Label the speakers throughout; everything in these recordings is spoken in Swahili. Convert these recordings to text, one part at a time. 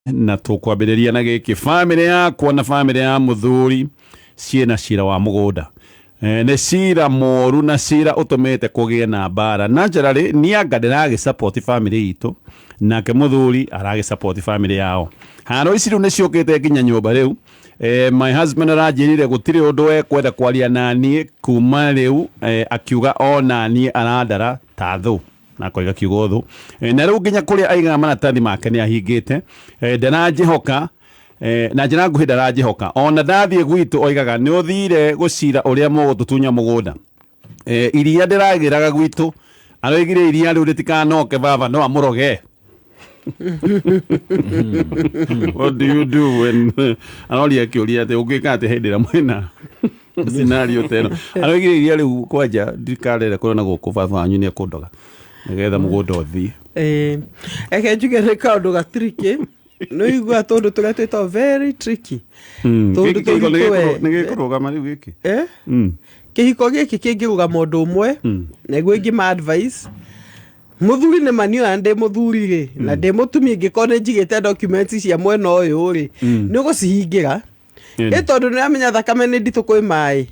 Speaker 1: na tukwambĩrĩria na gĩkĩ family yakwa na family ya muthuri ciena cira wa mugunda nĩ cira moru na cira utumite kugie na bara naturally ni anga ndiragi support family itu nake muthuri aragi support family yao haro ici riu nĩ ciũkĩte nginya nyũmba riu my husband aranjirire gutiri undu ekwenda kwaria nani kuma riu akiuga ona ni arandara tathu na koiga kiugo thu na riu nginya kuria aiga maratathi make ni ahingite ndanajihoka na njira nguhi ndarajihoka ona ndathie gwitu oigaga ni uthire gucira uria mugututunya mugunda iria ndiragiraga gwitu aroigire iria riu ritikanoke baba no amuroge. What do you do when anoria kiuria te ugika te hindira mwena scenario teno aroigire iria riu kwanja ndikarere kurona guku baba wanyu ni akundoga nigetha mugunda uthii
Speaker 2: eke njuge ni kaundu gatiriki no igua tondu turia twita very tricky tondu
Speaker 1: nigĩkũrũgama rĩu gĩkĩ
Speaker 2: kĩhiko gĩkĩ kĩngĩrũgama ũndũ ũmwe naguo ingĩma advice muthuri nĩ manio ndĩ muthuri rĩ na ndĩ mũtumia ngĩkorwo njigĩte documents cia mwena ũyũ rĩ nĩ ũgũcihingĩra tondu nĩ amenya thakame nĩ nditũ kwĩ maĩ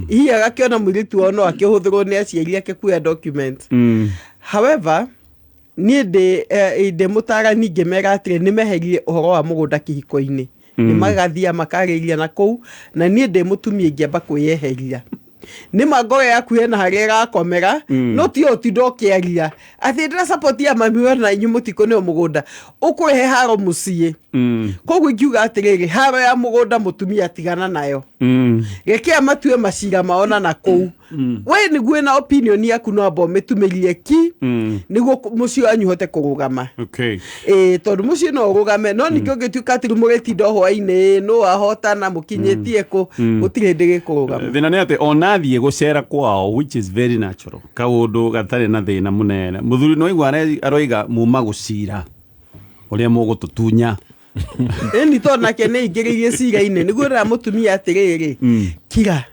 Speaker 2: hihi agakĩona mũirĩtu wao no akĩhũthĩrwo nĩ aciari ake kuoya documents however niĩ ndĩ mũtarani ngĩmera atĩrĩ nĩ meherie ũhoro wa mũgũnda kĩhiko-inĩ nĩ magathia makarĩria na kũu na niĩ ndĩ mũtumia ingĩamba kwĩyeheria nĩ mangore yaku hena harĩa ĩgakomera no ti ũtinda ũkĩaria atĩ ndĩra support ya mami na inyu mũtiko nĩyo mũgũnda ũkũrehe haro mũciĩ koguo ingiuga atĩrĩrĩ haro ya mũgũnda mũtumia tigana nayo reke amatue macira maona na kũu we nĩguo na opinion yaku no amba ũmĩtumĩrie ki nĩguo mũciĩ wanyu hote kũrũgama tondũ mũciĩ no ũrũgame no ningĩ ũngĩtuĩka atĩ mũgĩtinda hwainĩ no ahotana mũkinyĩtie kũ gũtirĩ hĩndĩ gĩkũrũgama
Speaker 1: thĩna nĩ atĩ onathiĩ gũcera kwao which is very natural kaũndũ gatarĩ na thĩna mũnene mũthuri no igua aroiga muma gũcira ũrĩa mũgũtũtunya
Speaker 2: ni to nake nĩ ingĩrĩirie cira-inĩ nĩguo rĩra mũtumia atĩrĩrĩ kira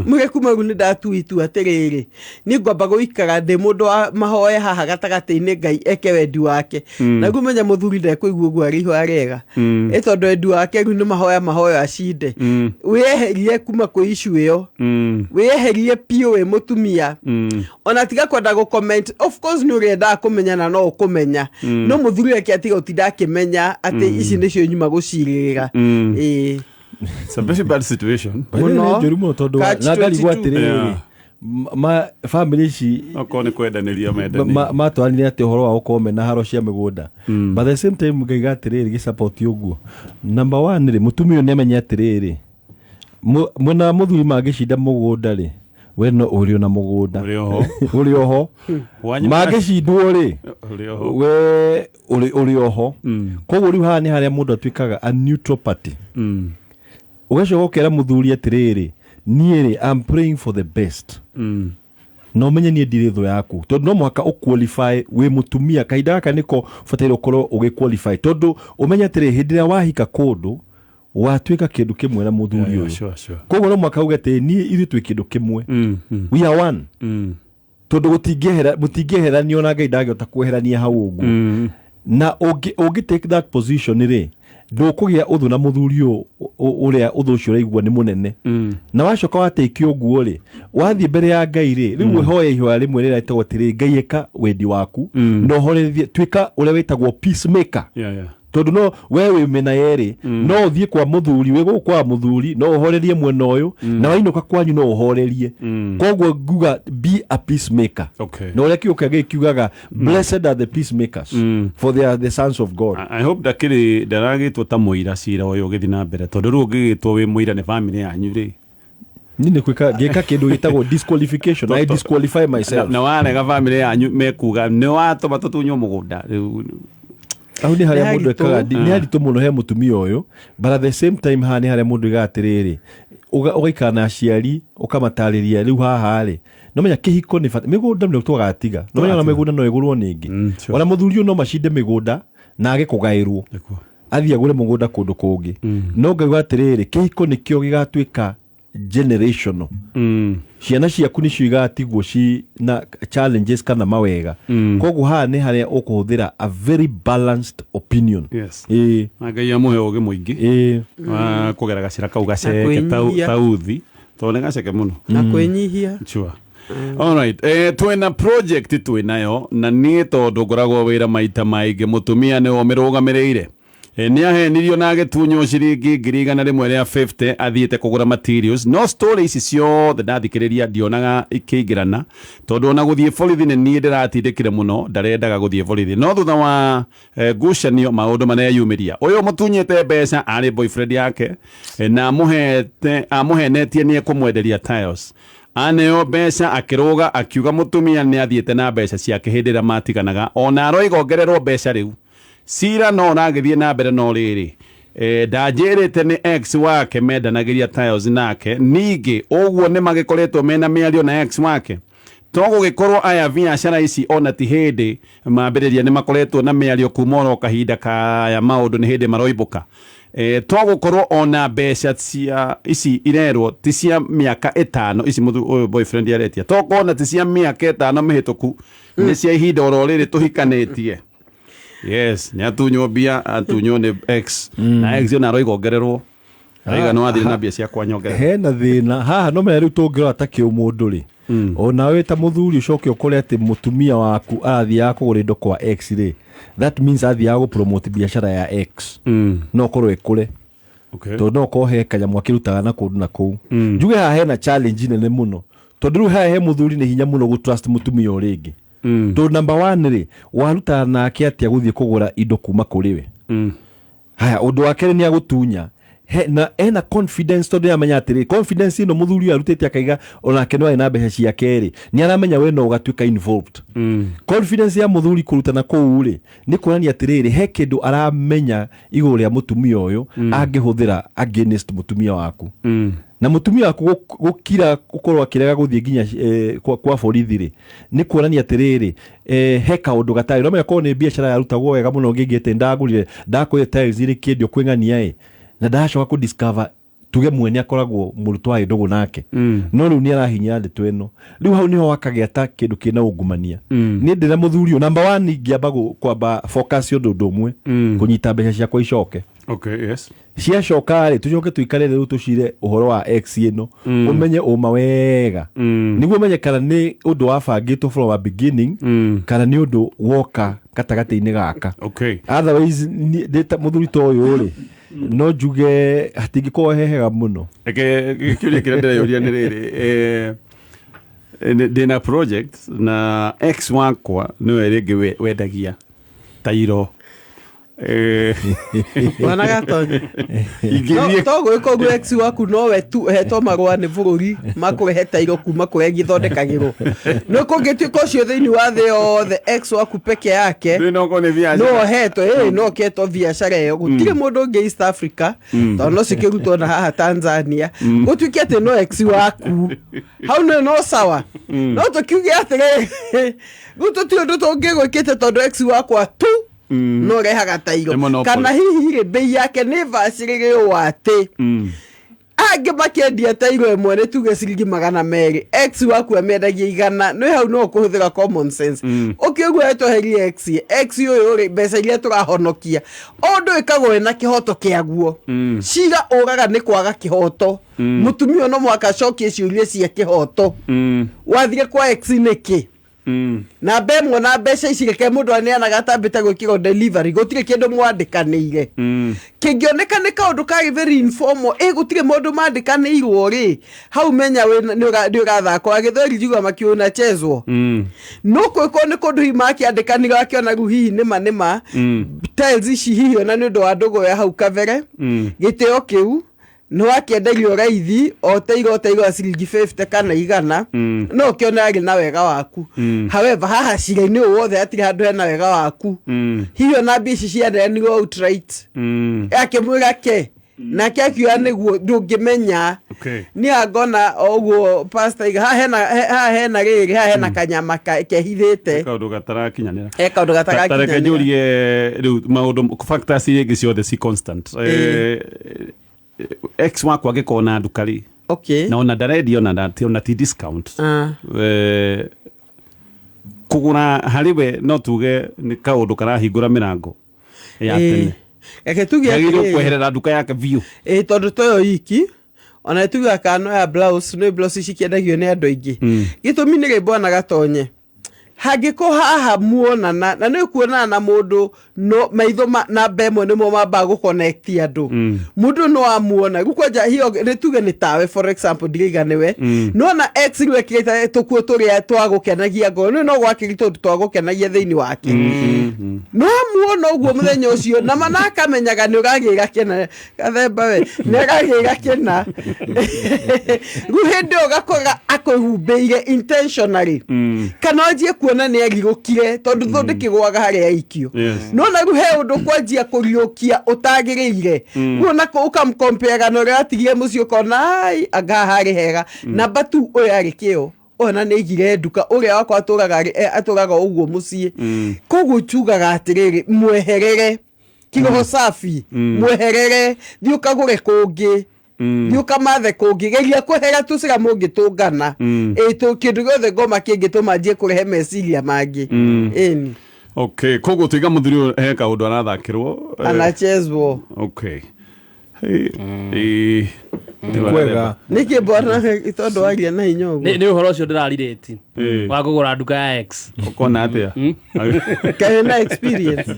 Speaker 2: mwĩre kuma rĩu nĩ ndatuitu atĩrĩrĩ nĩ ngwamba gũikara ndĩ mũndũ wa mahoya haha gatagatĩ-inĩ Ngai eke wendi wake naguo menya mũthuri ndekũigua ũguo arĩ ihũa rĩega tondũ wendi wake rĩu nĩ mahoya acinde wĩyeherie kuma kwĩ issue ĩyo wĩyeherie piũ wĩ mũtumia ona tiga kwenda gũcomment of course nĩ ũrĩendaga kũmenyana no ũkũmenya no mũthuri wake atiga ũtinda akĩmenya atĩ ici nĩcio nyuma gũcirĩrĩra
Speaker 1: it's a very bad situation
Speaker 3: no njurumo tondu na ngari gwatiriri ma family ici
Speaker 1: okone kwendanĩria
Speaker 3: matwarire ati horo wa gũkorwo na haro cia mĩgũnda but the same time ngaiga atiriri gi support ũguo number 1 ri mutumia nĩ amenya atiriri mwena muthuri mangĩcinda mũgũnda ri we no ũrĩo na mũgũnda ũrĩ oho mangĩcindwo ri we ũrĩ oho koguo rĩu haha nĩ harĩa mũndũ atuĩkaga a neutral party ugacoka ukera muthuri atiriri niĩ I'm praying for the best no menye niĩ ndirĩ thũ yaku tondu no mwaka ũqualify wĩ mutumia kahinda gaka nĩko bataire ũkorwo ũgĩqualify tondu ũmenya atĩrĩ hĩndĩ ĩrĩa wahika kũndũ watuĩka kĩndũ kĩmwe na muthuri ũyũ koguo no mwaka uge atĩ niĩ ithuĩ twĩ kĩndũ kĩmwe we are one tondu mũtingĩeheranio na Ngai ndangĩhota kweherania hau ũguo na ũngĩ take that position rĩ ndũkũgĩa ũthũ na muthuri ũrĩa ũthũ ũcio ũraigua nĩ mũnene na wacoka wateikio ũguo rĩ wathiĩ mbere ya Ngai rĩ rĩu hoya ihũa rĩmwe rĩrĩa ĩtagwo atĩrĩ Ngai ĩka wendi waku no horerie tuĩka ũrĩa wĩtagwo peacemaker tondu no we wĩ mena yerĩ no ũthiĩ kwa muthuri wĩ gũkũ kwa muthuri no ũhorerie mwena ũyũ na wainũka kwanyu no ũhorerie koguo nguga be a peacemaker no ũrĩa kiugo kĩngĩ kiugaga blessed are the peacemakers for they are the sons of God.
Speaker 1: I hope ndakĩrĩ ndaragĩtwo ta mũira cira ũyũ ũgĩthiĩ na mbere tondu rĩu ũngĩgĩtwo wĩ mũira nĩ family yanyu rĩ
Speaker 3: nini ngĩka kĩndũ gĩtagwo disqualification I disqualify myself
Speaker 1: na warega family yanyu mekuga nĩ watũma tũtunywo mũgũnda rĩu
Speaker 3: au ni haria mundu ekaga ni haritũ mũno he mutumia ũyũ but at the same time ha ni haria mundu iga atiriri ugaikara na aciari ukamatarĩria rĩu haha rĩ no menya kĩhiko nĩ mĩgũnda nĩ tũgatiga no menya mĩgũnda no ĩgũrwo ningĩ ona muthuri no macinde mĩgũnda na age kũgaĩrwo athiĩ agũre mũgũnda kũndũ kũngĩ no ngaiga atiriri kĩhiko nĩkĩo gĩgatuĩka generational ciana ciaku nĩcio igatigwo ci na challenges kana mawega koguo haha nĩ harĩa ũkũhũthĩra a very balanced opinion
Speaker 1: na Ngai amũhe ũũgĩ mũingĩ wa kũgera gacĩra kau gaceke ta uthi tondũ nĩ gaceke mũno
Speaker 2: na kwĩnyihia
Speaker 1: sure. Alright, twina project twinayo na niĩ tondũ ngoragwo wĩra maita maingĩ mũtumia nĩ ũmĩrũgamĩrĩire nĩ ahenirio na agĩtunywo ciringi 150 athiĩte kũgũra materials no story ici ciothe ndathikĩrĩria ndionaga ikĩingĩrana tondũ ona gũthiĩ borithi nĩ niĩ ndĩratindĩkire mũno ndarendaga gũthiĩ borithi no thutha wa ngucanio maũndũ maneyumĩria ũyũ mũtunyĩte mbeca arĩ boyfriend yake na amũhenetie nĩ ekũmwenderia tiles aneo mbeca akĩrũga akiuga mũtumia nĩ athiĩte na mbeca ciake hĩndĩ ĩrĩa matiganaga ona aroigongererwo mbeca rĩu cira no ragĩthiĩ na mbere no rĩrĩ ndanjĩrĩte nĩ ex wake mendanagĩria tiles nake ningĩ ũguo nĩ magĩkoretwo mena mĩario na ex wake to gũgĩkorwo aya biacara ici ona ti hĩndĩ mambĩrĩria nĩ makoretwo na mĩario kuma oro kahinda kaya maũndũ nĩ hĩndĩ maroimbũka to gũkorwo ona mbeca cia ici irerwo ti cia mĩaka 5 ici boyfriend yaretia to kona ti cia mĩaka 5 mĩhĩtũku nĩ cia ihinda oro rĩrĩ tũhikanĩtie yes nĩ atunywo mbia atunywo nĩ ex na ex ona aroigongererwo aiga no athiĩ na mbia cia kwanyongera
Speaker 3: hena thĩna haha no menya rĩu tũngĩrora ta kĩũmũndũ rĩ ona wĩ ta mũthuri ũcoke ũkore atĩ mũtumia waku athiaga kũgũra indo kwa ex rĩ that means athiaga gũpromote biacara ya ex no korwo ĩkũre tondũ no korwo he kanyamũ akĩrutaga na kũndũ na kũu njuge haha hena challenge nene mũno tondũ rĩu haha he mũthuri nĩ hinya mũno gũtrust mũtumia ũrĩa ũngĩ tondũ number 1 rĩ warutaga nake atĩa gũthiĩ kũgũra indo kuma kũrĩ we haya ũndũ wa kerĩ nĩ agũtunya ena confidence tondũ amenya atĩrĩ confidence ĩno mũthuri ũyũ arutĩte akaiga onake no ena mbeca ciake rĩ nĩ aramenya we no ũgatuĩka involved confidence ya mũthuri kũrutana kũu rĩ nĩ kuonania atĩrĩrĩ he kĩndũ aramenya igũrũ rĩa mũtumia ũyũ angĩhũthĩra against mũtumia waku na mũtumia waku gũkira gũkorwo akĩrega gũthiĩ nginya kwa borithi rĩ nĩ kuonania atĩrĩrĩ he kaũndũ gatarĩ no menya korwo nĩ biacara yarutagwo wega mũno ngĩngĩte ndakũrire tiles irĩ kĩendio kwĩng'ania na ndacoka kũdiscover tuge mwene akoragwo mũrutwo wa ndogo nake no rĩu nĩ arahinya ndeto ĩno rĩu hau niho wakagĩa ta kĩndũ kĩna ungumania nĩ ndĩra mũthuri number 1 ingĩamba kwamba focus ũndũ ũmwe kũnyita mbeca ciakwa icoke
Speaker 1: yes
Speaker 3: ciacoka rĩ tucoke tuikare rĩu tucire ũhoro wa ex ĩno ũmenye ũma wega nĩguo ũmenye kana nĩ ũndũ wabangĩtwo from a beginning kana nĩ ũndũ woka gatagatĩ-inĩ gaka otherwise ndĩta mũthuri ta ũyũ rĩ no njuge hatingĩkorwo hehega mũno
Speaker 1: kĩũria kĩrĩa ndĩreyũria nĩ rĩrĩ ndĩna project na ex wakwa nĩwe rĩngĩ wendagia tairo
Speaker 2: wana gatonye to gwĩka ũguo ex waku nowe tu hetwo marũa nĩ bũrũri makũrehe tairo kuma kũrĩa gĩthondekagĩrwo no kũngĩtuĩka ũcio thĩinĩ wa thĩ yothe ex waku peke yake no hetwo no ketwo biacara ĩyo gũtirĩ mũndũ ũngĩ East Africa tondũ no cikĩrutwo na haha Tanzania gũtuĩke atĩ no ex waku hau no sawa no tũkiuge atĩrĩ gũtũtirĩ ũndũ tũngĩgwĩkĩte tondũ ex wakwa tu no rehaga tairo kana hihi rĩ bei yake nĩ bacĩrĩrĩ ũũ atĩ angĩ makĩendia tairo ĩmwe nĩ tuge ciringi 200 ex waku amĩendagia 100 no hau no kũhũthĩra common sense ũkĩuguo etweherie ex ũyũ rĩ mbeca iria tũrahonokia ũndũ ĩkagwo ĩna kĩhoto kĩaguo cira ũraga nĩ kwaga kĩhoto mũtumia no mwaka acokie ciũria cia kĩhoto wathire kwa ex nĩkĩ na bemwe na mbeca ici reke mũndũ aneanaga atambĩte gwĩkĩrwo delivery gũtirĩ kĩndũ mwandĩkanĩire kĩngĩoneka nĩ kaũndũ ka very informal gũtirĩ mũndũ mandĩkanĩirwo rĩ hau menya nĩ ũrathakwo agĩthori njiga makiuna chezwo no kwĩko nĩ kũndũ hihi makĩandĩkanĩra akĩona rĩu hihi nĩma tiles ici hihi ona nĩ ũndũ wa ndũgũ ya hau kabere gĩtĩo kĩu no akĩenderio raithi o tairo ciringi 50 kana 100 no kĩone arĩ na wega waku however haha cira-inĩ wothe hatirĩ handũ hena wega waku hihi ona mbia ici cianeanirwo outright akĩmwĩra ke nake akiuga nĩguo ndũngĩmenya nĩ angona ũguo pastor haha hena rĩrĩ haha hena kanyama kehithĩte
Speaker 1: kaũndũ gatarakinyanĩra
Speaker 2: kaũndũ gatarakinyanĩra
Speaker 1: tareke njũrie rĩu maũndũ factors iria ingĩ ciothe ci constant ex wakwa angĩkorwo na nduka rĩ
Speaker 2: Okay.
Speaker 1: na ona ndaredio na ti discount kugura hariwe no tuge ni kaundu karahingura mirango ya tene
Speaker 2: eke tuge
Speaker 1: yagirwo kweherera nduka yake view
Speaker 2: tondu toyo iki ona tuge akano ya blouse no blouse cikiendagio ni andu aingi gitumi ni gibona gatonye hangiko haha muonana na nä kuonana na mundu no maitho na mbemwe nä mo mamba gå connect andu mundu no amuona gukwanja hiyo nä tuge nä tawe for example ndiriga nä we no na ex rä kä tukuo tå rä a twagå kenagia ngoro no gwakä ritå twagå kenagia thä-inä wake no amuona å guo må thenya å cio na mana akamenyaga nä å ragä gakena gathemba we nä agagä gakena rä hä ndä ä yo gakora akwä humbä ire intentionally kana anjie kuona nä agirå tondu thå kä gwaga harä a ikio no na rä he å ndå kwanjia kå riå å tagä rä ire kuona å kamkompega na å rä atigire må ciä kona anga harä hega namba tu å yå arä kä o ona nä igire nduka å rä a wakwa atå raga å guo må ciä koguo tugaga atä rä rä mweherere kiroho safi mweherere thiä å kagå re kå ngä thiä å kamathe kå ngä geria kå hera tå cira må ngä tå ngana kä ndå gä othe ngoma kä ngä tå manjie kå rehe meciria mangä
Speaker 1: okay koguo twiga må thuri å he kaå ndå arathakä rwo
Speaker 2: anachezwo
Speaker 1: okay
Speaker 3: kwega
Speaker 2: nä kä mbona tondå waria na hinya å guo
Speaker 4: nä å horo å cio ndä rarirä ti wa kå gå ra nduka ya X
Speaker 1: ukona atä
Speaker 2: kaä na experience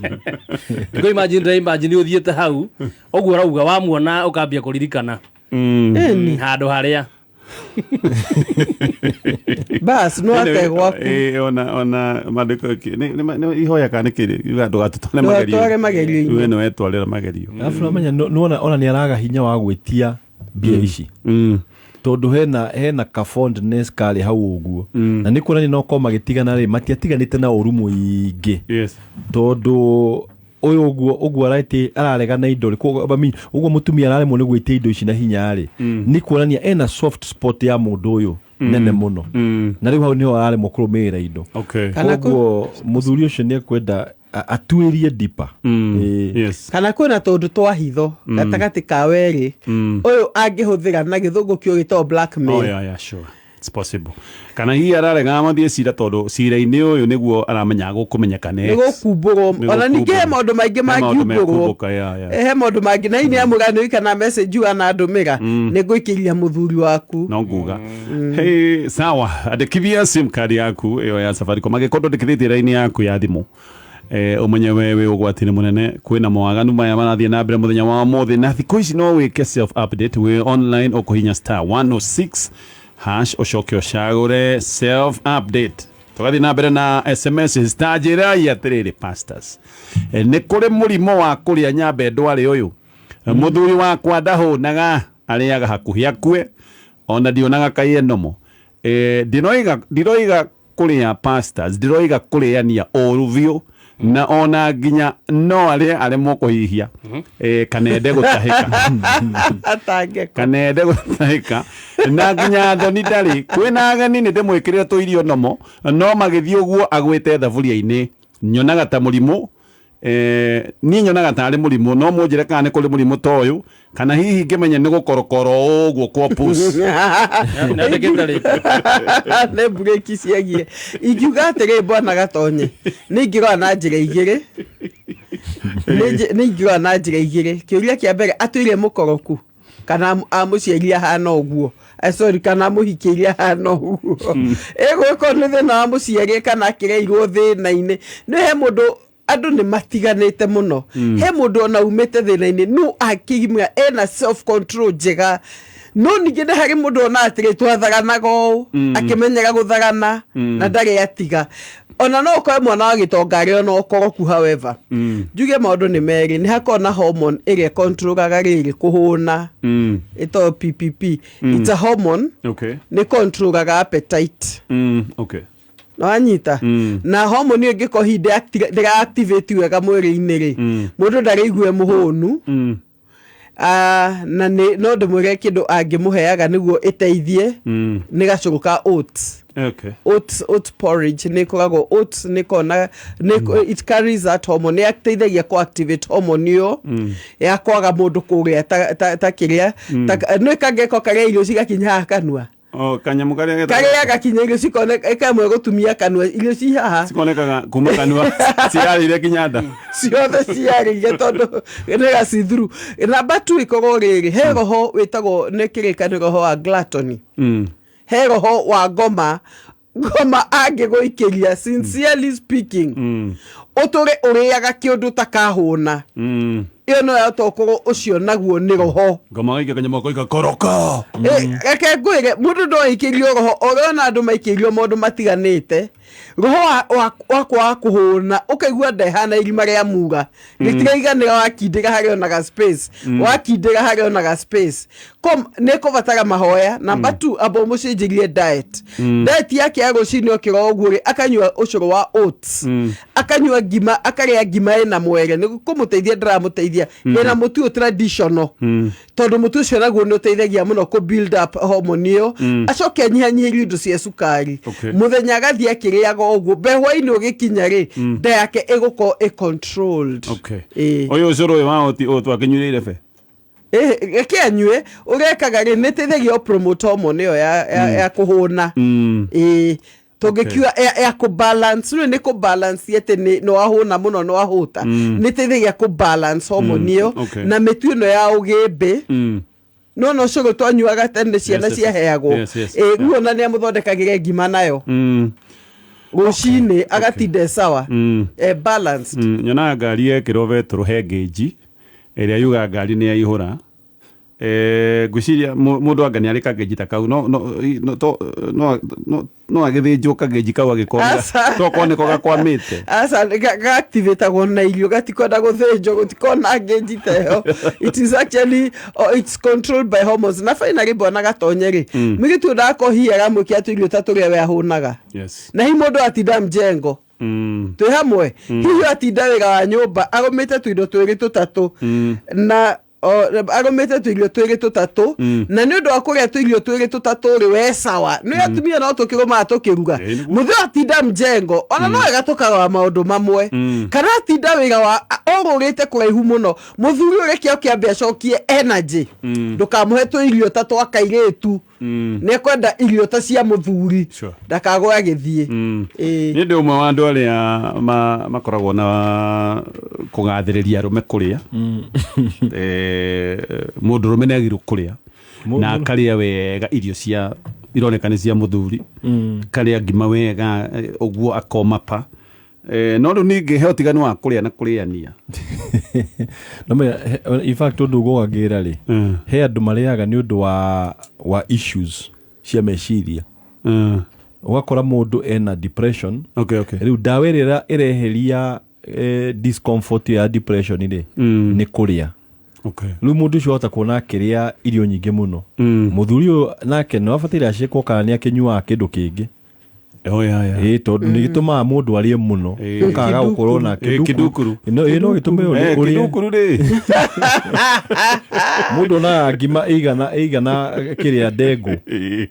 Speaker 4: ndå imagine å thiä te hau å guo rauga wamuona å kambia kå ririkana handå harä a
Speaker 2: bas no ate gwaku
Speaker 1: ona mandiko ihoya kana kiri ndå gatå
Speaker 2: tware magerio
Speaker 1: nä wetwarä ra magerio
Speaker 3: alafu namenya ona nä araga hinya wa gwĩtia mbia ici tondũ hena ka fondness karĩ hau ũguo na nĩ kuonania no korwo magĩtigana rĩ matiatiganĩte na ũru mũingĩ tondũ ũyũ ũguo ararega na indo ũguo mũtumia araremwo nĩ gwĩtia indo ici na hinya rĩ nĩ kuonania ena soft spot ya mũndũ ũyũ nene mũno na rĩu hau nĩho araremwo kũrũmĩrĩra indo koguo mũthuri ũcio nĩ ekwenda atuĩrie dipa
Speaker 2: kana kwĩna tondũ twa hitho gatagatä ka werĩ ũyũ angĩhũthĩra na gĩthũngũ kĩo gĩtagwo blackmail
Speaker 1: it's possible kana hihi ararega mathiĩ cira tondũ cira-inĩ ũyũ nĩguo aramenya gũkũmenyekana
Speaker 2: nĩ gũkumbũrwo ona ningĩ he maũndũ maingĩ mangiumbũrwo he maũndũ mangĩ na ini amũganĩri kana message anandũmĩra nĩ ngũikĩria mũthuri waku
Speaker 1: no nguga hey sawa andĩkithia sim card yaku ĩyo ya Safaricom angĩkorwo ndĩkithĩtie raini yaku ya thimũ umenye wewe ugwatini munene kwina mawaganu maya marathie na mbere muthenya wa muthi na thikũ ici no wike self update we online ukuhinya star 106 hash ucoke ucagure self update tugathi na mbere na SMS stajira ya tiriri pastors ni kuri murimo wa kuria nyambe ndwari uyu muthuri wakwa ndahunaga ariaga hakuhi akue ona ndionaga kaiyenomo ndiroiga kuria pastors ndiroiga kuriania oruvio na ona nginya no aremwo kuhihia kanende gutahika kanende gutahika na nginya thoni ndari kwina ageni ni ndimwikirira tu irio nomo no magithii uguo agwite thaburia-ini nyonaga ta murimu ni nyonaga ta ari murimu no munjire kana kuri murimu ta uyu kana hihi ngimenya ni gukorokoro uguo kwa pus
Speaker 4: na ndeketari
Speaker 2: ne breaki ciagie ingiuga atĩrĩ bwana gatonye nĩ ingĩrora na njĩra igĩrĩ nĩ ingĩrora na njĩra igĩrĩ kĩũria kĩa mbere atuire mũkoroku kana amũciaria hana ũguo sorry kana mũhikĩirie hana ũguo ĩgwĩko nĩ thĩna wa mũciari kana akĩreirwo thĩna-inĩ nĩ he mũndũ andũ nĩ matiganĩte mũno he mũndũ ona umĩte thĩna-inĩ no akĩgimĩra ena self control njega no ningĩ nĩ harĩ mũndũ ona atĩrĩ twathaganaga ũũ akĩmenyera gũthagana na ndarĩ atiga ona no ũkore mwana wa gĩtonga arĩ ona ũkoroku however njuge maũndũ nĩ merĩ nĩ hakorwo na hormone ĩrĩa controlaga rĩrĩ kũhũna ĩtagwo PPP it's a hormone nĩ controlaga appetite no anyita na hormone ĩyo ĩngĩkorwo ndĩra activate wega mwĩrĩ-inĩ rĩ mũndũ ndarĩigue mũhũnu na no ndimwire kindu angimuheaga niguo iteithie ni gacuru ka oats.
Speaker 1: Okay.
Speaker 2: Oat porridge ni koragwo oats ni kona it carries that hormone ni activates ko activate hormone yo ya kwaga mundu kuria ta kiria no kangeko karia irio cigakinya kanua.
Speaker 1: Kanyamu karia
Speaker 2: gakinya irio cikone kamwe gutumia kanua irio ci haha
Speaker 1: cikonekaga kuma kanua ciarire kinyanda
Speaker 2: ciothe ciarire tondu ni ga see through. Number 2 ikorwo riri he roho witagwo ni kirikaniro ho wa gluttony. He roho wa ngoma angiguikiria sincerely speaking utore uriaga kiundu takahuna iyo no yatokorwo ucio naguo ni roho
Speaker 1: ngoma gike kanyama koika koroka
Speaker 2: reke ngwire mundu no ikirio roho orona andu maikirio mundu matiganite roho wa kuhuna ukaigua ndehana irima ria muga ritiraiganira wakindira hari onaga space wakindira hari onaga space neko batara mahoya. Number 2 abo mucenjirie diet yake ya rucini okiro oguri akanywa ucuru wa oats akanywa ngima akaria ngima ina mwere ni kumuteithia ndiramuteithia ina mutu traditional tondu mutu ucio naguo ni uteithagia muno ku build up hormone iyo acoke nyihanyihirie indo cia sukari muthenya gathia akiriaga oguo behwa-ini ugikinya ri nda yake iguko controlled.
Speaker 1: Oyo ucuru wa otu akinyurire be
Speaker 2: reke anyue urekaga ri niteithagia promote hormone iyo ya kuhuna togekiwa ya ku balance ni ku balance yete no ahuna muno no ahuta niteithagia ku balance hormone iyo na mitu ino ya ugimbi no curo twanyuaga tene ciana ciaheagwo guona ni amuthondekagire ngima nayo rucini agatinde sawa balanced.
Speaker 1: Nyona ngari ekirwo betro hengeji iria yuga ngari ni yaihura gwiciria mundu anga ni ari kageji ta kau no agithijwo kageji kau agikorwa to koneko gakwamite
Speaker 2: asa ga activate go na irio gatikonda guthinjo gutikona geji teyo it is actually it's controlled by hormones na finally bona gatonyeri migitu ndako hiera mukia tuirio taturia we ahunaga na hi mundu atinda mjengo twi hamwe hiyo atinda wega wa nyumba agomete tuindo twiri tutatu na agomete tuirio twiri tutatu na ni undu wa kuria tuirio twiri tutatu ri we sawa ni atumia no tukiruma tukiruga muthu atinda mjengo ona no egatukaga wa maundu mamwe kana atinda wega wa orurite kuraihu muno muthuri urekio kiambia cokie energy ndukamuhe tuirio tatu akairetu ne kwenda irio ta cia muthuri ndakagwo agithie
Speaker 1: ni ndi umwe wa andu aria makoragwo na kugathiriria rume kuria mundu rume ne agiru kuria na akaria wega irio cia ironekana cia muthuri karia ngima wega oguo akoma pa no ru ningi he utiganu wa kuria na kuriania
Speaker 3: no me in fact undu gogagira ri he andu mariaga ni undu wa issues cia meciria ugakora mundu ena depression riu dawa ira ireheria discomfort ya depression ri ni kuria riu mundu ucio ota kuona akiria irio nyingi muno muthuri nake no afatira acikwo kana ni akinyua kindu kingi tondu ni gituma mundu arie muno ukaga gukorwo na kidukuru no gitume uri kidukuru ri mundu na ngima igana kiria ndengu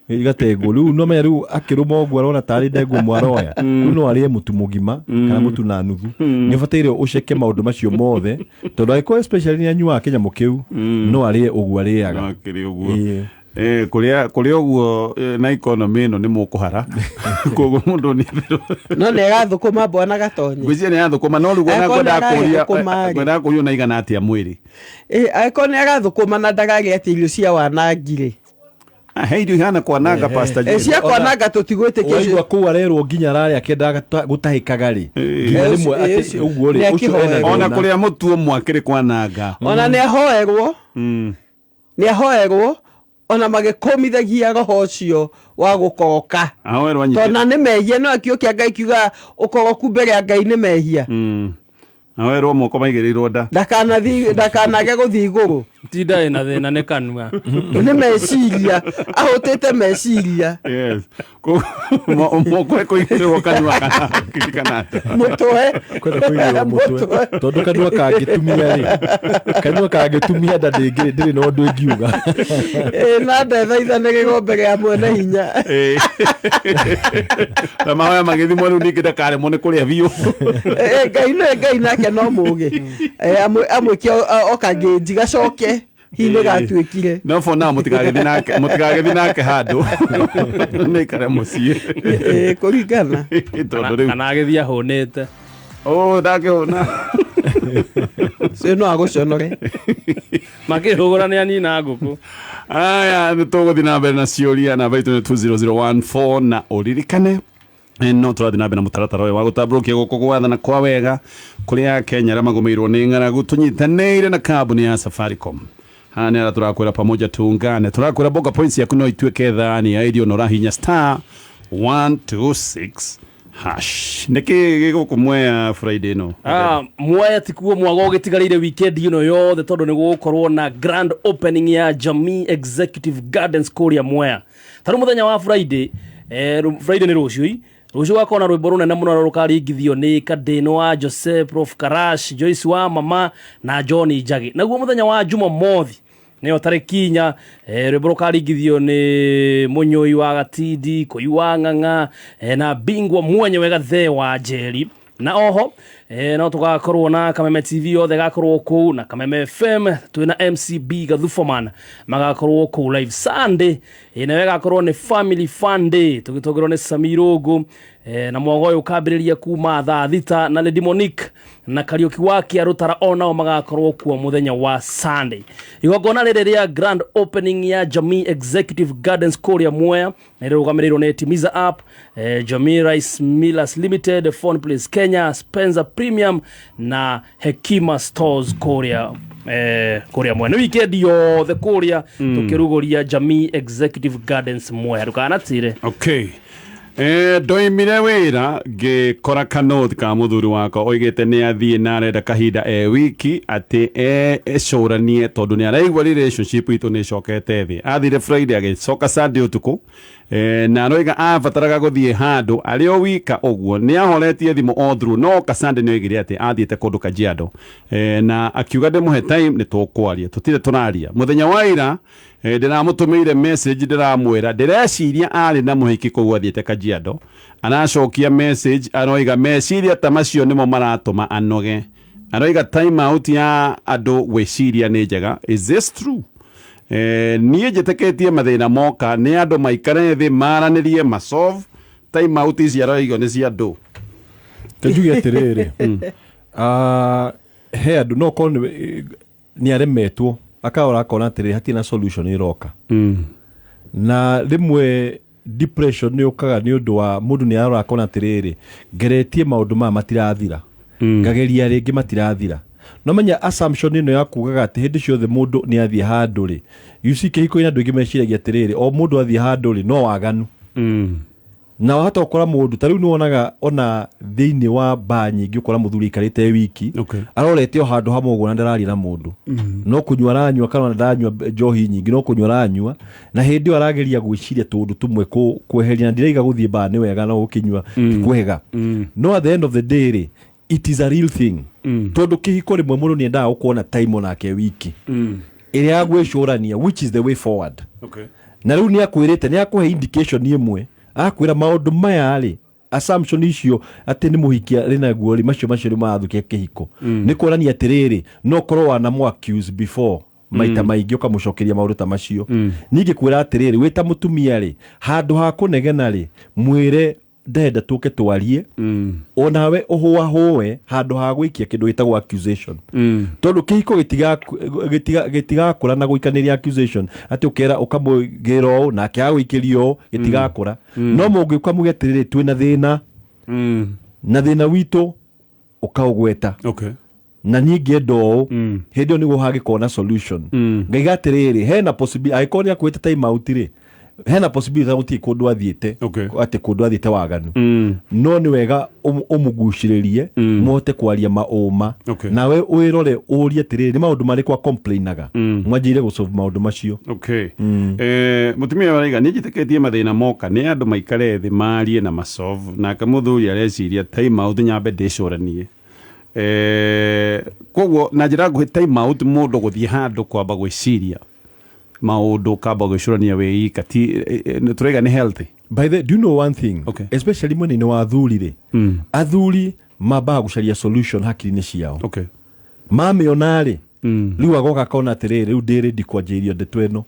Speaker 3: igatengu riu no me riu akiruma ogwo arona tari ndengu mwaroya no arie mutu mugima kana mutu na nuthu ni fatire uceke maundu macio mothe tondu aiko especially ni anyua Kenya mukiu no arie ogwo ariaga kuria uguo na economy no ni mukuhara koguo mundu ni
Speaker 2: no ne gathukuma bwana gatonye
Speaker 1: gwiciria ni gathukuma no rugo na kwenda kurio na igana atia mwiri
Speaker 2: aiko ne gathukuma na ndagage ati irio cia wanangire
Speaker 1: he irio hana kwananga pastor
Speaker 2: cia kwananga tutigwite
Speaker 3: kicio ku arerwo nginya rari akenda gutahikaga ri nginya rimwe ati uguo ri ucio
Speaker 1: ona kuria mutu mwakiri kwananga
Speaker 2: ona ne ahoerwo ona magikomithagia roho cio wa gukoroka tona ni mehia no akio kia Ngai kiuga ukoroku mbere ya Ngai ni mehia
Speaker 1: awerwo moko maigirirwo nda
Speaker 2: ndakanage guthi iguru
Speaker 4: Tida ina thina nĩ kanua.
Speaker 2: Nĩ meciria ahũtĩte meciria
Speaker 1: Yes. Moko ĩkũigĩrĩrwo kanua kana
Speaker 2: mũtwe
Speaker 3: kwenda kũigĩrĩrwo mũtwe tondũ kanua kangĩtumia rĩ kanua kangĩtumia nda ndĩrĩ na ũndũ ĩngiuga
Speaker 2: na ndethaitha nĩ gĩgombe gĩa mwene hinya
Speaker 1: na mahoya magĩthimwo rĩu ningĩ ndakaremwo nĩ kũrĩa biũ
Speaker 2: ngai nake no mũgĩ amwĩkia okangĩnji gacoke hihi gatuĩkire
Speaker 1: no for now mũtigagĩthi nake handũ nĩikare mũciĩ
Speaker 2: kũringana
Speaker 1: tondũ rĩu
Speaker 4: kana agĩthiĩ ahũnĩte
Speaker 1: ndakĩhũna
Speaker 2: cio no agũconore
Speaker 4: makĩhũgũra nĩ anina ngũkũ.
Speaker 1: aya nĩ tũgũthiĩ na mbere na ciũria namba itũ nĩ 20014 na ũririkane no tũrathiĩ na mbere na mũtaratara ũyũ wa gũtambũrũkia gũkũ gwathana kwa wega kũrĩa Kenya arĩa magũmĩirwo nĩ ng'aragu tũnyitanĩire na kambuni ya Safaricom. Haha nĩ arĩa tũrakwĩra pamoja tuungane, tũrakwĩra bonga points yaku no ituĩke thani ya irio no rahinya *126# nĩkĩ gĩgũkũ Mwea Friday no
Speaker 4: Mwea tikuo mwago gĩtigarĩire weekend ĩno yothe tondũ nĩ gũgũkorwo na grand opening ya Jamii Executive Gardens kũrĩa Mwea. Tarũ mũthenya wa Friday nĩ rũciũ gwakorwo na rwĩmbo rũnene mũno rũkaringithio nĩ Kadeno wa Joseph, Prof Karash, Joyce wa Mama na John Njagi. Naguo mũthenya wa Jumamothi nĩyo tarĩki 4 rwĩmbo rũkaringithio nĩ Mũnyũi wa Gatindi, Kũi wa Ng'ang'a na Bingwa mwenyewe Gathe wa Njeri. Na oho no tũgakorwo na Kameme TV yothe gakorwo kũu na Kameme FM twĩna MCB Gathufoman magakorwo kũu live Sunday na wegakorwo nĩ family fun day tũgĩtongerwo nĩ Samirogo na mwago ũyũ ũkambĩrĩria kuma thaa thita na Lady Monique na Kariuki wake arutara onao magakorwo kuo mũthenya wa Sunday. Igongona rĩrĩ rĩa grand opening ya Jamii Executive Gardens kũrĩa Mwea na rĩrũgamĩrĩirwo nĩ Timiza App, Jamii Rice Millers Limited, Phone Place Kenya, Spencer Premium na Hekima Stores kũrĩa Mwea. Nĩ weekend yothe kũrĩa tũkĩrugũria Jamii Executive Gardens Mwea. Ndũkanatire.
Speaker 1: Okay. Ndoimire wĩra ngĩkora kanothi ka mũthuri wakwa oigĩte nĩ athiĩ na arenda kahinda wiki atĩ ecũranie tondũ nĩ araigua relationship itũ nĩ ĩcokete thĩ. Athire Friday agĩcoka Sunday ũtukũ na aroiga abataraga gũthiĩ handũ arĩ o wika ũguo nĩ ahoretie thimũ all through no ka Sunday nĩ oigire atĩ athiĩte kũndũ Kajiado na akiuga ndĩmũhe time nĩ tũkwaria tũtire tũraria. Mũthenya wa ira ndĩramũtũmĩire message ndĩramwĩra ndĩreciria arĩ na mũhiki kũu athiĩte Kajiado. Anacokia message aroiga meciria ta macio nĩmo maratũma anoge. Aroiga time out ya andũ gwĩciria nĩ njega. Is this true? Niĩ njĩtĩkĩtie mathĩna moka nĩ andũ maikare thĩ maranĩrie masolve. Time out ici aroiga nĩ cia andũ.
Speaker 3: Kanjuge atĩrĩrĩ he andũ no korwo nĩ aremetwo akahora akona atĩrĩrĩ hatirĩ na solution ĩroka na rĩmwe depression nĩ ũkaga nĩ ũndũ wa mũndũ nĩ arora akona atĩrĩrĩ ngeretie maũndũ maya matirathira ngageria rĩngĩ matirathira. No menya assumption ĩno ya kugaga atĩ hĩndĩ ciothe mũndũ nĩ athiĩ handũ rĩ yusi kĩhiko-inĩ andũ aingĩ meciragia atĩrĩrĩ o mũndũ athiĩ handũ rĩ no waganu na wahota gũkora mũndũ ta rĩu nĩ wonaga ona thĩinĩ wa baa nyingĩ ũkora mũthuri aikarĩte wiki arorete o handũ hamwe ũguo na ndararia na mũndũ no kũnyua aranyua kana ndaranyua njohi nyingĩ no kũnyua aranyua na hĩndĩ ĩyo arageria gwĩciria tũndũ tũmwe kweheria na ndiraiga gũthiĩ baa nĩ wega no gũkĩnyua kwega no at the end of the day rĩ it is a real thing tondũ kĩhiko rĩmwe mũndũ nĩ endaga gũkorwo time onake wiki ĩrĩa ya gwĩcũrania which is the way forward. Na rĩu nĩ akwĩrĩte nĩ akũhe indication ĩmwe akwĩra maũndũ maya rĩ assumption icio atĩ nĩ mũhikia rĩna guo rĩ macio nĩ marathukia kĩhiko nĩ kuonania atĩrĩrĩ no korwo wanamũ accuse before maita maingĩ ũkamũcokeria maũndũ ta macio. Ningĩ kwĩra atĩrĩrĩ wĩ ta mũtumia rĩ handũ ha kũnegena rĩ mwĩre ndenda tũke twarie onawe ũhũahũe handũ ha gũikia kĩndũ gĩtagwo accusation tondũ kĩhiko gĩtigakũra na gũikanĩria accusation atĩ ũkera ũkamũgĩra ũũ nake agũikĩrio gĩtigakũra no mũngĩũka muge atĩrĩrĩ twĩna thĩna na thĩna witũ ũkaũgweta na niĩ ngĩenda ũũ hĩndĩ ĩyo nĩguo hangĩkorwo na solution ngaiga atĩrĩrĩ hena possibility angĩkorwo nĩ akwĩte time out rĩ hena possibility guti kundu athiete ati kundu athiete waganu no ni wega umuguciririe muhote kwaria mauma nawe wirore urie tiriri ni maundu mari kwa complainaga mwanjire gusolve maundu macio
Speaker 1: mutumia wariga ni jiteketie mathina moka ni andu maikare thi marie na masolve na kamuthuri areciria time out nyambe ndicuranie koguo na njira nguhi time out mundu guthie handu kwamba gwiciria maundu kamba gwicurania we ikati turega ni healthy.
Speaker 3: By the do you know one thing especially when ni wathuri ri athuri mamba gucaria solution hakiri-ini ciao mame onari riu agoka kona atiriri riu ndi ready kwanjirio ndeto ino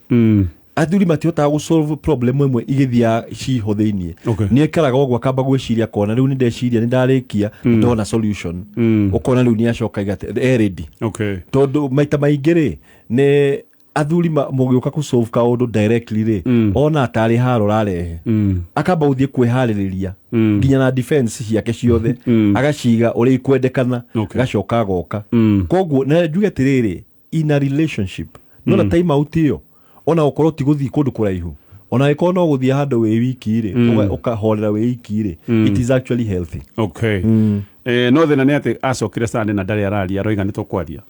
Speaker 3: athuri matihotaga gusolve problem imwe igithia ciho thiini ni ekaraga ogwo akamba gwiciria kona riu ni ndeciria ni ndarikia ndona solution ukona riu ni acoka igate ready tondu maita maingi ri ni athuri mugiuka ku solve kaundu directly ri ona atari haro rarehe akamba uthie kwihaririria nginya na defense ciake ciothe agaciga uri ikwendekana agacoka agoka koguo na njuge tiriri in a relationship no na time out iyo ona ukorwo ti guthii kundu kuraihu ona iko no guthii handu we wiki ri ukahorera we wiki ri it is actually healthy.
Speaker 1: No thina ni ati acokire sande na ndari araria roiga ni tukwaria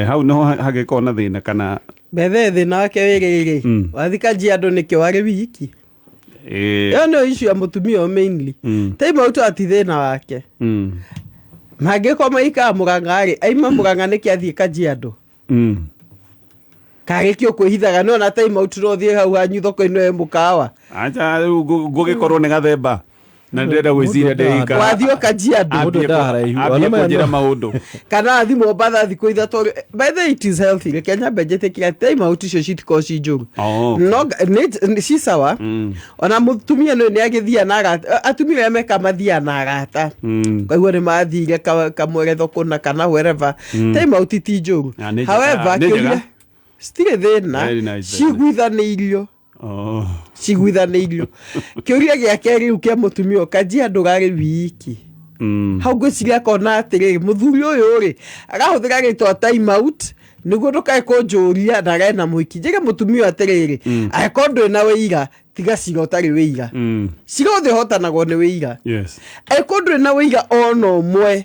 Speaker 1: hau no hageko na thina kana
Speaker 2: bethe thina wake wiriri wathika jiando nikio wari wiki no issue ya mutumia mainly time out ati thina wake mageko maika murangari aima muranga nikiathie kajiando kagikio kwihithaga no na time out no thie hau hanyu thoko-ino ya mukawa
Speaker 1: acha gugikorwo ni gathemba na ndenda gwiciria ndeika
Speaker 2: wathio kajiando
Speaker 3: mundu ndaraihu
Speaker 1: ona njira maundu
Speaker 2: kana athi Mombasa thiko ithatũ by the it is healthy Kenya budget kia time out icio citiko cinjuru no si sawa ona mutumia no ni agithia na agata atumia meka mathia na agata kaigua ni mathire kamwere thoko na kana wherever time out ti njuru however still thina ciguithaniirio ciguithaniirio kiuria giake riu kia mutumia kajia ndugari wiki hau gwiciria kona atiri muthuri uyu ri agahuthira ritwa time out niguo ndukae kunjuria na gena muhiki njige mutumia atiriri akondo na wiira tiga ciga utari wiira ciga uthe hotanagwo ni wiira akondo na wiira ono mwe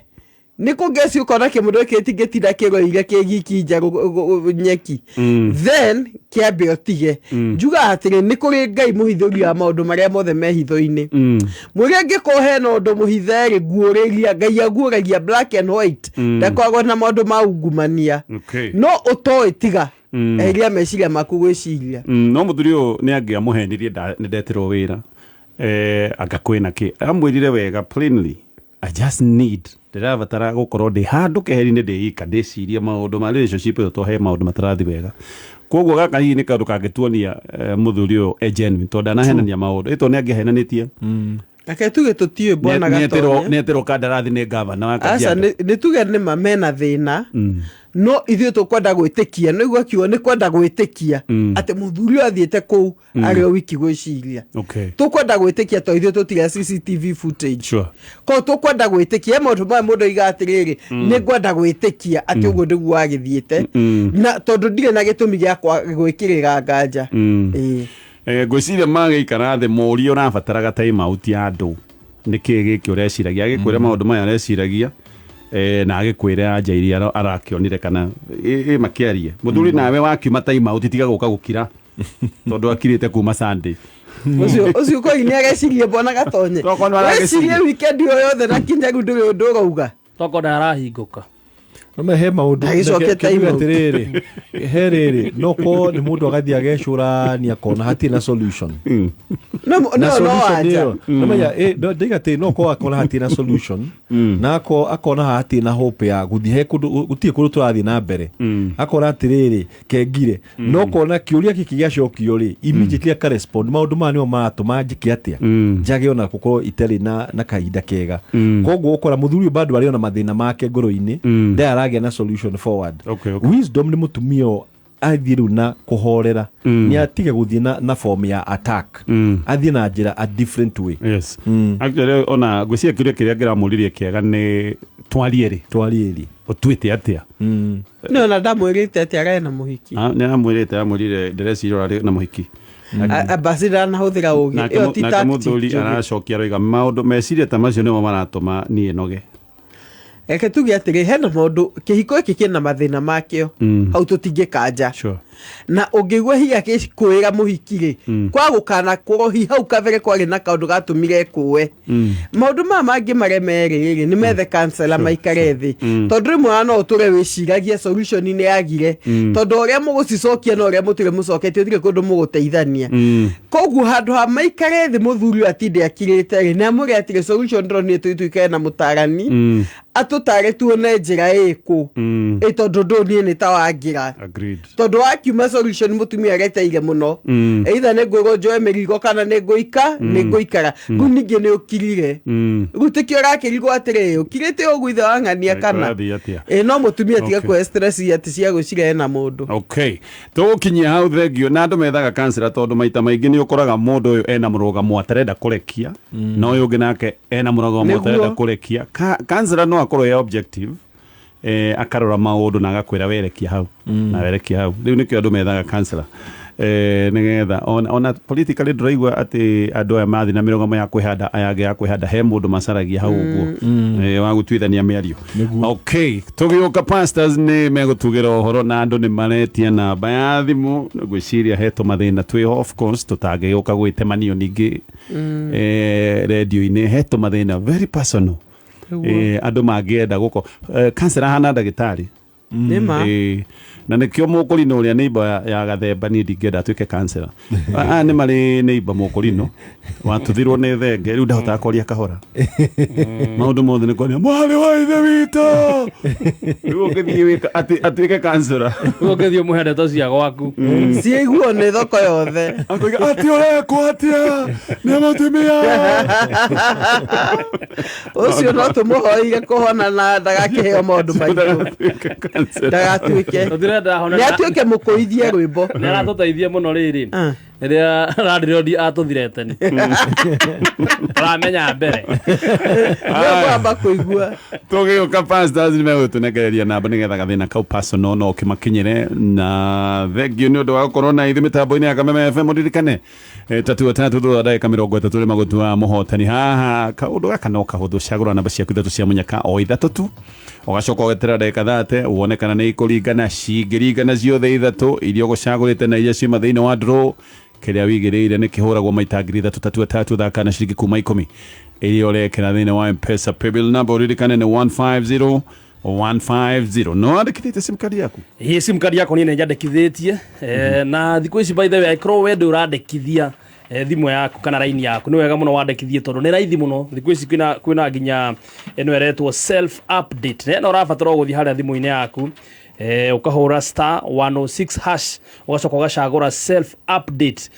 Speaker 2: niko ngeci ukona kimundu kitigitira kigoire kigiki njaru nyeki then kiambe otige njuga atiri nikuri ngai muhithuri ya maundu maria mothe mehitho-ini muria ngikohe no ndo muhitheri guuriria ngai aguuragia black and white ndakoragwo na maundu ma ungumania no utoi tiga eria meciria maku gwiciria
Speaker 1: no muthuri uyu ni angia muhenirie ndetirwo wira agakwina ki amwirire wega plainly I just need ndirabatara gukorwo ndi handu keheri-ini ndiika ndiciria maundu ma relationship to he maundu matarathi wega koguo gaka hihi ni kaundu kangituonia muthuri uyu genuine tondu anahenania maundu ito ni angihenanitie
Speaker 2: ake tuge tutie bwana gatonya
Speaker 1: netero kandarathi ni governor wa Kajiado
Speaker 2: asa ni tuge ni mamena thina no ithio tukwenda gwitikia no igwa kiwa ni kwenda gwitikia ati muthuri athiete ku ari wiki gwiciria tukwenda gwitikia to ithio tutiga CCTV footage ko tukwenda gwitikia mundu mundu iga atiriri ni kwenda gwitikia ati uguo ndiguo agithiete na tondu ndire na gitumi gia gwikirira nganja
Speaker 1: gwiciria magikara the mori urabataraga time out ya andu niki giki ureciragia agikwira maundu maya areciragia na agikwira anja iria arakionire kana makiarie muthuri nawe wakiuma time out tiga guka gukira tondu akirite kuma Sunday
Speaker 2: ucio ko ini agecirie bona gatonye wecirie weekend yothe na kinya gundu ndurauga
Speaker 4: toko ndarahinguka
Speaker 3: no he maundu atiriri heriri no ko ni mundu agathia agecura ni akona hati na solution
Speaker 2: no aja
Speaker 3: no maya ndiga te no ko akona hati na solution na ko akona hati na hope ya guthie kundu gutie kundu turathi na mbere akona atiriri kengire no kona kiuria kiki giacokio ri immediately aka respond maundu mani o matuma njiki atia njage ona kuko itari na kahinda kega koguo ukora muthuri bado ari ona mathina make ngoro-ini aragia na solution forward wisdom ni mutumio athiru na kuhorera ni atige guthie na form ya attack athie na njira a different way
Speaker 1: actually ona gwiciria kiria ngiramuririe kiega ni twarieri utwite atia
Speaker 2: no na ndamwirite atia gana muhiki
Speaker 1: ni amwirite amurire ndireciria na muhiki
Speaker 2: ambassador na huthira ugi iyo ti
Speaker 1: na muthuri aracokia roiga maundu meciria ta macio nimo maratuma nie noge
Speaker 2: eke tuge atiri hena maundu kihiko giki kina mathina makio hau tutingikanja na ungigwa hiya kwira muhikire kwa gukana kurohi hau kavere kwari na kaundu gatumire kuwe maundu mangi maremere ni methe cancela maikare thi tondu rimwe no uture wiciragia solution ni yagire tondu uria mugucicokia no uria mutire mucokete utire kundu muguteithania koguo handu ha maikare thi muthuri atinde akirite ri na muri atire solution ndro ni tuituike na mutarani atutare tuone njira iku tondu ndoni ni tawangira tondu akiuma solution mutumia areteire muno either ne gogo joe merigo kana ne goika ne goikara runingi ne ukirire rutikio rakirigo atire ukirite ogwitha wangania kana no mutumia tiga ku stress ati cia gucire na mundu
Speaker 1: okay tukinyia hau thegio na andu methaga cancer tondu maita maingi ni ukoraga mundu uyu ena murugamo atarenda kurekia no uyu ungi nake ena murugamo atarenda kurekia cancer no akorwo ya objective akarora maundu na agakwira werekia hau na werekia hau riu nikio andu methaga cancer nigetha ona politically ndiraigua ati andu aya mathi na mirugamo ya kwihanda ayage ya kwihanda he mundu macaragia hau uguo wa gutwithania miario okay tugioka pastors ni megutugira uhoro na andu ni maretia namba ya thimu gwiciria heto mathina twi of course tutangioka gwitemanio ningi radio ini heto mathina very personal andu mangienda guko cancer hana ndagitari
Speaker 2: nima
Speaker 1: na nikio mukurino uria neighbor ya gathemba ni ndingenda atuike cancer ni mari neighbor mukurino watuthirwo ni thenge riu ndahota kwaria kahora maundu mothe ni kwaria mwari wa ithe wito riu ngithie wika atuike cancer
Speaker 4: ngithie muhende to cia gwaku
Speaker 2: ciiguo ni thoko yothe
Speaker 1: ati urekwo atia ni mutumia
Speaker 2: ucio no tumuhoire kuhona na ndagakiheo maundu maingi ndagatuike ni atuike mukuithie rwimbo
Speaker 4: ni aratuteithia muno riri riria Radrodi atuthirete ni aramenya mbere
Speaker 2: kwamba kuigua
Speaker 1: tugioka pastors ni megutunegereria namba nigetha gathina kau personal no kimakinyire na thegio ni undu wa corona ithi mitambo-ini ya Kameme FM muririkane 3 dakika 30 ri magutua muhotani haha kaundu gaka no kahuthu cagura namba ciaku ithatu cia munyaka o ithatu tu ugacoka ugetera dakika 30 uone kana ni ikuringana cingĩringana ciothe ithatu iria ugucagurite na iria ciuma thiini wa draw kiria wigiriire ni kihuragwo maita ngiri 3 thaka na ciringi kuma 10 iria urekera thiini wa M-Pesa paybill number uririkane ni 150 no andikithite sim card yaku
Speaker 4: sim card yako ni njandikithitie na thiku ici by the way ikro wende urandikithia thimu yaku kana line yaku ni wega muno wandikithie tondu ni raithi muno thiku ici kwina nginya eno eretwo self update no rabatara guthii haria thimu-ini yaku ukahura *106# ugacoka ugacagura self update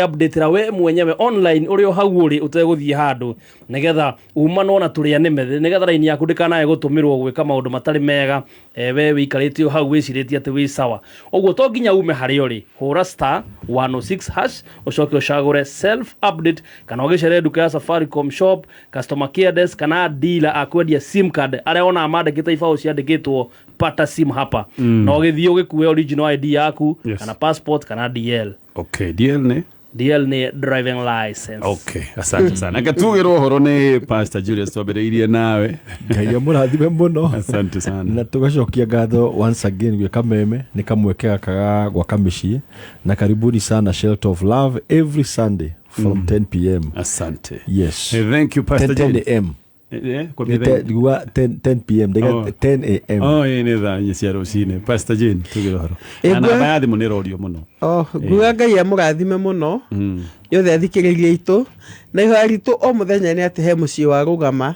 Speaker 4: update ra we mwenyewe online uri hau uri uteguthie handu nigetha umano na turia nimethe nigetha line yaku ndikanae gutumirwo gwika maundu matari mega we wikarite hau wiciritie ati wi sawa uguo to nginya ume hari uri hura *106# ucoke ucagure self update kana ugicere duka ya Safaricom shop customer care desk kana dealer akwendia sim card aria ona amandikite ifao ciandikitwo pata sim hapa no githio gikue original ID yaku kana passport kana DL
Speaker 1: okay DL ni
Speaker 4: driving license
Speaker 1: okay asante sana ngatugirwo horo ni Pastor Julius twabereirie nawe
Speaker 3: ngai amurathime muno
Speaker 1: asante sana
Speaker 3: na tugacokia ngatho once again gwe Kameme ni kamwekega kaga gwa kamishie na karibuni sana Shelter of Love every Sunday from 10 p.m.
Speaker 1: asante
Speaker 3: yes
Speaker 1: thank you Pastor
Speaker 3: 10 a.m.
Speaker 1: Kwa
Speaker 3: 10 p.m. They got 10 a.m.
Speaker 1: Ni thaa inya cia rucine Pastor Jane tugire horo ana baadhi muno rodio muno
Speaker 2: nguga ngai amurathime muno yothe athikiririe itu na ihoya ritu o muthenya ni ati he mucii wa rugama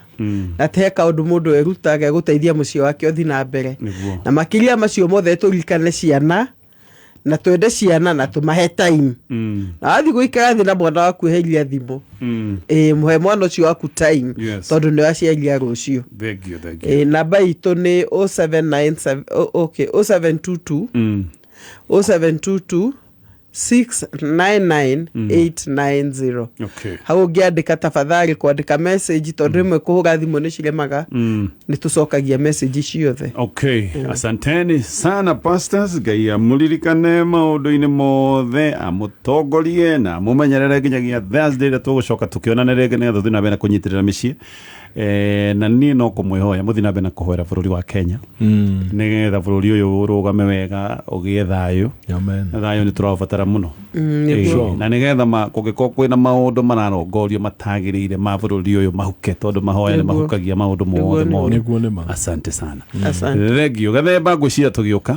Speaker 2: na te kaundu mundu erutaga guteithia mucii wake othi na mbere na makiria macio mothe turikane ciana na twende ciana na tumahe time na athi guikara thi na mwana waku eheria thimu muhe mwana ucio waku time tondu ni aciaria rucio namba itu ni 0797 okay 0722 0722 699,890.
Speaker 1: Okay.
Speaker 2: Hau ũngĩandĩka tafadhali kwandĩka message tondũ rĩmwe kũhũra thimũ nĩ ciremaga nĩ tũcokagia message ciothe.
Speaker 1: Okay, asanteni sana pastors, Ngai amũririkane maũndũ-inĩ mothe, amũtongorie na amũmenyerere nginyagia Thursday rĩrĩa tũgũcoka tũkĩonana rĩngĩ nĩgetha tũthiĩ na mbere na kũnyitĩrĩra mĩciĩ. Na niĩ no kũmwĩhoya mũthiĩ na mbere na kũhoera bũrũri wa Kenya nĩgetha bũrũri ũyũ ũrũgame wega ũgĩe thayũ.
Speaker 3: Amen.
Speaker 1: Thayũ nĩ tũrabatara mũno. Na nĩgetha kũngĩkorwo kwĩna maũndũ mararongorio matagĩrĩire ma bũrũri ũyũ mahuke tondũ mahoya nĩ mahukagia maũndũ mothe. Asante sana. Thengio gathemba ngwĩciria tũgĩũka